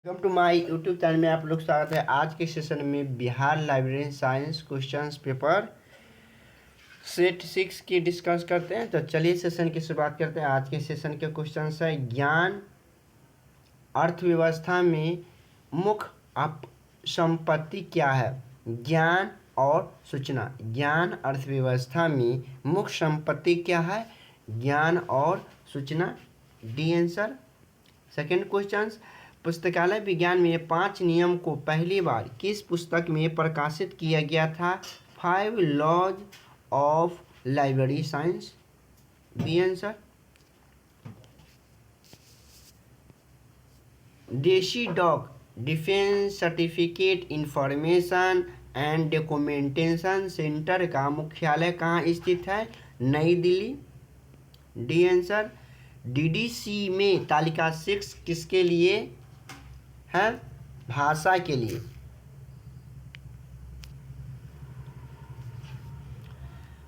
Welcome to my YouTube channel में आप लोग स्वागत है। आज के सेशन में Bihar library science questions paper set 6 की डिस्कस करते हैं। तो चलिए सेशन की शुरुआत करते हैं। आज के सेशन के क्वेश्चंस है ज्ञान अर्थव्यवस्था में मुख्य संपत्ति क्या है। ज्ञान और सूचना, ज्ञान अर्थव्यवस्था में मुख्य संपत्ति क्या है, ज्ञान और सूचना। D answer. सेकेंड क्वेश्चन, पुस्तकालय विज्ञान में 5 नियम को पहली बार किस पुस्तक में प्रकाशित किया गया था। 5 laws of library science. B answer. DESIDOC defence certificate information and documentation centre का मुख्यालय कहाँ स्थित है। नई दिल्ली। D answer. डीडीसी में तालिका 6 किसके लिए है, भाषा के लिए।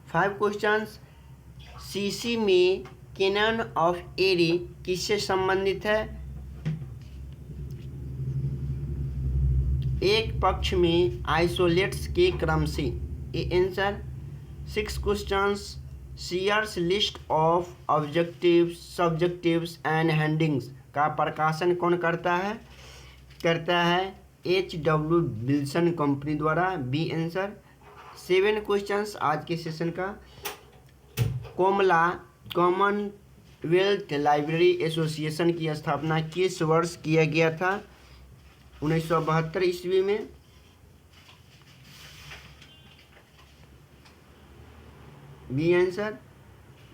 फाइव क्वेश्चंस, सीसी में कैनन ऑफ एरी किससे संबंधित है। एक पक्ष में आइसोलेट्स के क्रम से। A answer. 6 questions, Sears list of objectives subjectives and headings का प्रकाशन कौन करता है H.W. विल्सन कंपनी द्वारा। B answer. 7 क्वेश्चंस आज के सेशन का, कोमला कॉमनवेल्थ लाइब्रेरी एसोसिएशन की स्थापना किस वर्ष किया गया था। 1972 ईस्वी में। B answer.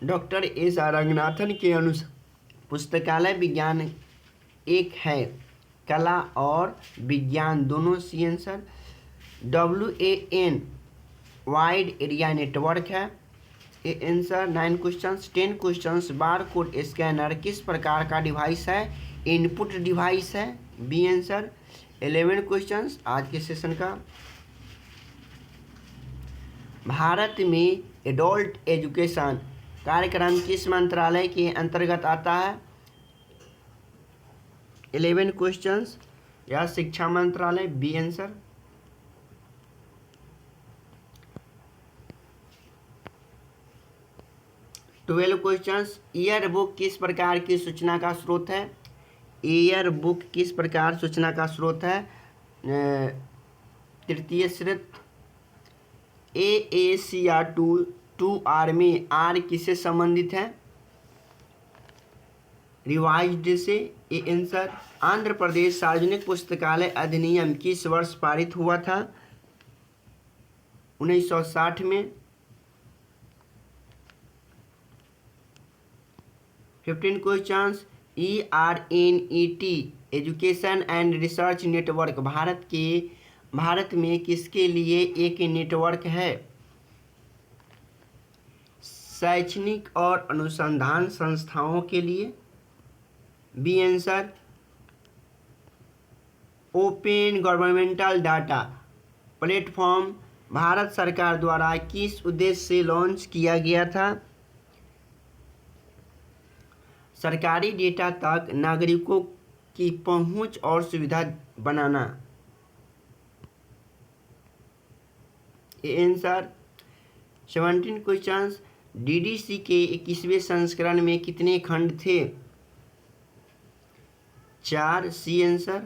Doctor S R Ranganathan के अनुसार पुस्तकालय विज्ञान एक है, कला और विज्ञान दोनों। C answer. WAN wide area network है। A answer. 9 questions. 10 questions, bar code scanner किस प्रकार का डिवाइस है, इनपुट डिवाइस है। B answer. 11 क्वेश्चंस आज के सेशन का, भारत में एडल्ट एजुकेशन कार्यक्रम किस मंत्रालय के अंतर्गत आता है। 11 क्वेश्चंस, या शिक्षा मंत्रालय। B answer. Twelve questions, year book किस प्रकार की सूचना का स्रोत है। ईयर बुक किस प्रकार सूचना का स्रोत है। तृतीय श्रेत। AACR 2R में R किससे संबंधित है, रिवाइज्ड से। A answer. आंध्र प्रदेश सार्वजनिक पुस्तकालय अधिनियम किस वर्ष पारित हुआ था। 1960 में। 15 questions, ERNET education and research network Bharat में किसके लिए एक नेटवर्क है। शैक्षणिक और अनुसंधान संस्थाओं के लिए। B answer. Open governmental data platform Bharat सरकार द्वारा किस उद्देश्य से लॉन्च किया गया था। सरकारी डेटा तक नागरिकों की पहुंच और सुविधा बनाना। आंसर। 17 क्वेश्चंस, डीडीसी के 21वें संस्करण में कितने खंड थे। 4। C answer.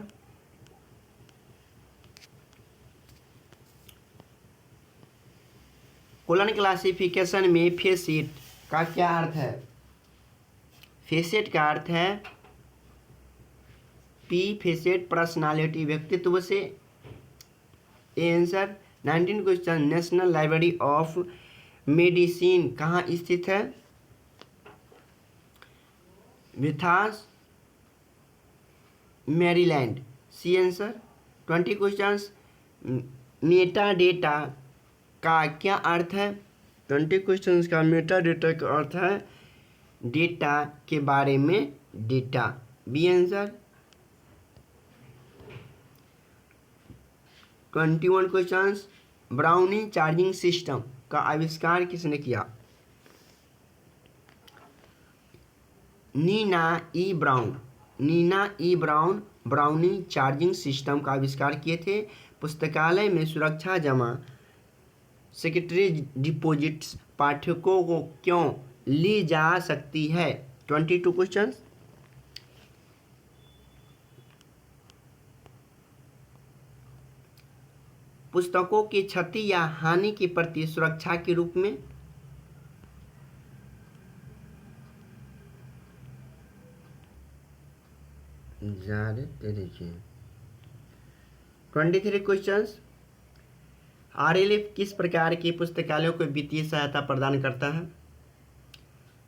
कोलन क्लासिफिकेशन में फेसेट का क्या अर्थ है। फेसेट का अर्थ है फेसेट पर्सनालिटी, व्यक्तित्व से। Answer. 19 question, national library of medicine कहाँ स्थित है। Bethesda, Maryland. C answer. 20 questions, meta data का क्या अर्थ है। 20 क्वेश्चंस का मेटा डेटा का अर्थ है डेटा के बारे में data. B answer. 21 questions, Browne charging system का आविष्कार किसने किया। Nina E Browne. Nina E Browne charging system का आविष्कार किए थे। पुस्तकालय में सुरक्षा जमा सेक्रेटरी डिपॉजिट्स पाठकों को क्यों ली जा सकती है। 22 क्वेश्चन। पुस्तकों की क्षति या हानि के प्रति सुरक्षा के रूप में। देखिए 23 क्वेश्चन। आरएलएफ किस प्रकार के पुस्तकालयों को वित्तीय सहायता प्रदान करता है।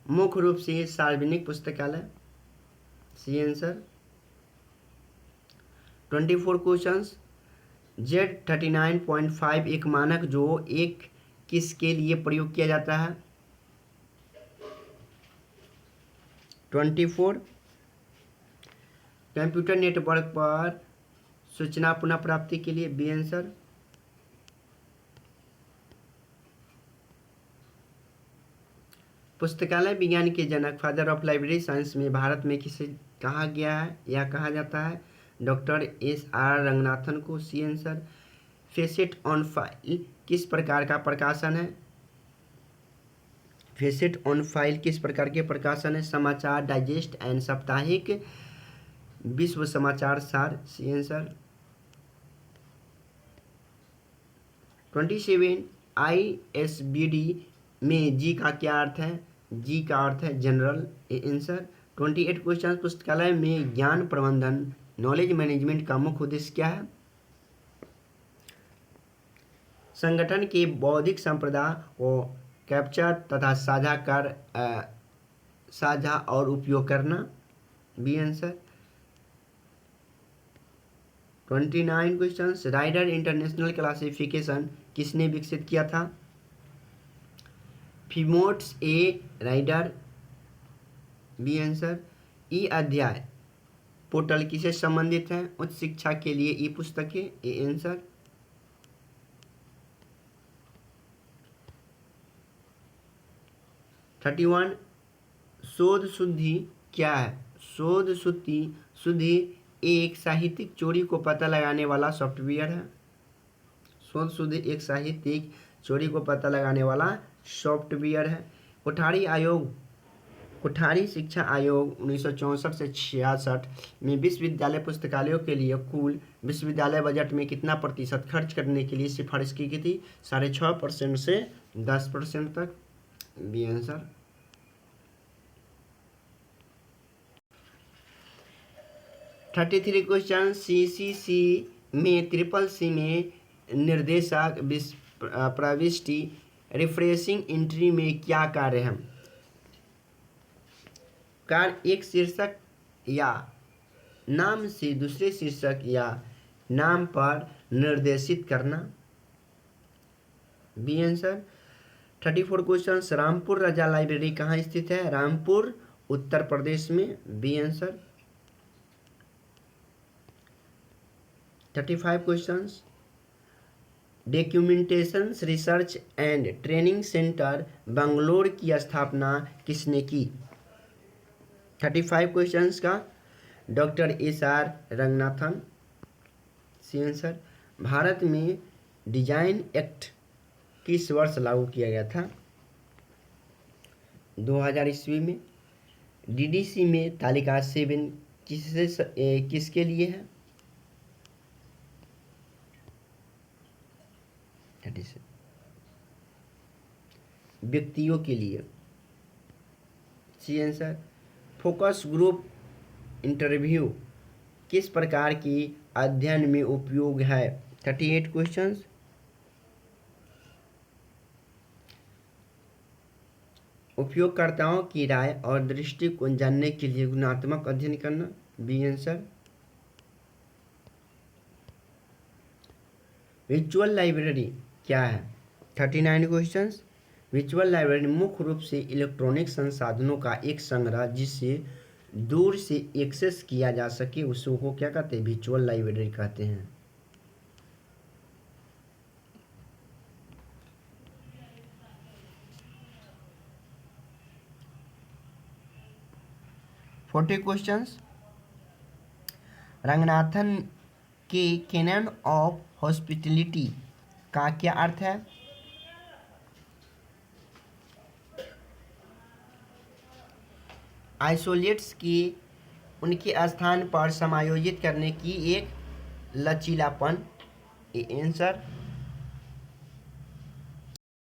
मुख्य रूप से सार्वजनिक पुस्तकालय। C answer. 24 क्वेश्चन। Z39.5 एक मानक जो एक किसके लिए प्रयोग किया जाता है। 24 कंप्यूटर नेटवर्क पर सूचना पुनः प्राप्ति के लिए। B answer. पुस्तकालय विज्ञान के जनक फादर ऑफ लाइब्रेरी साइंस में भारत में किसे कहा गया है या कहा जाता है। Doctor S R. रंगनाथन को। C answer. Facet on file किस प्रकार का प्रकाशन है। फेसेट ऑन फाइल किस प्रकार के प्रकाशन है। समाचार डाइजेस्ट एंड साप्ताहिक विश्व समाचार सार। C answer. 27 ISBD में जी का क्या अर्थ है। जी का अर्थ है जनरल। आंसर। 28 क्वेश्चन। पुस्तकालय में ज्ञान प्रबंधन नॉलेज मैनेजमेंट का मुख्य उद्देश्य क्या है। संगठन के बौद्धिक संपदा को कैप्चर तथा साझा और उपयोग करना। B answer. 29 question. Rider international classification किसने विकसित किया था। Fremont A Rider. B answer. E Adhyay portal किसे संबंधित है। उच्च शिक्षा के लिए ई पुस्तकें। A answer. 31 शोध शुद्धि क्या है। शोध शुद्धि एक साहित्यिक चोरी को पता लगाने वाला सॉफ्टवेयर है। शोध शुद्धि एक साहित्यिक चोरी को पता लगाने वाला सॉफ्टवेयर है। कोठारी शिक्षा आयोग 1964 से 66 में विश्वविद्यालय पुस्तकालयों के लिए कुल विश्वविद्यालय बजट में कितना प्रतिशत खर्च करने के लिए सिफारिश की गई थी। 6.5% से 10% तक। B answer. 33 क्वेश्चन। CCC में CCC में निर्देशक प्रविष्टि रिफ्रेशिंग एंट्री में क्या कार्य है। कार्य एक शीर्षक या नाम से दूसरे शीर्षक या नाम पर निर्देशित करना। B answer. 34 question. Rampur Raza library कहाँ स्थित है। रामपुर उत्तर प्रदेश में। B answer. 35 question. Documentation research and training centre Bangalore की स्थापना किसने की। 35 क्वेश्चंस का doctor S R. Ranganathan. C answer. Bharat में डिजाइन एक्ट किस वर्ष लागू किया गया था। 2000 ईस्वी में। DDC में तालिका 7 किसके लिए है। 37 व्यक्तियों के लिए। C answer. Focus group interview किस प्रकार की अध्ययन में उपयोग है। 38 क्वेश्चंस। उपयोगकर्ताओं की राय और दृष्टिकोण जानने के लिए गुणात्मक अध्ययन करना। B answer. वर्चुअल लाइब्रेरी क्या है। 39 क्वेश्चंस। वर्चुअल लाइब्रेरी मुख्य रूप से इलेक्ट्रॉनिक संसाधनों का एक संग्रह जिससे दूर से एक्सेस किया जा सके उसको क्या कहते हैं। वर्चुअल लाइब्रेरी कहते हैं। Forty questions. रंगनाथन के कैनन ऑफ हॉस्पिटलिटी का क्या अर्थ है? आइसोलेट्स की उनके स्थान पर समायोजित करने की एक लचीलापन। आंसर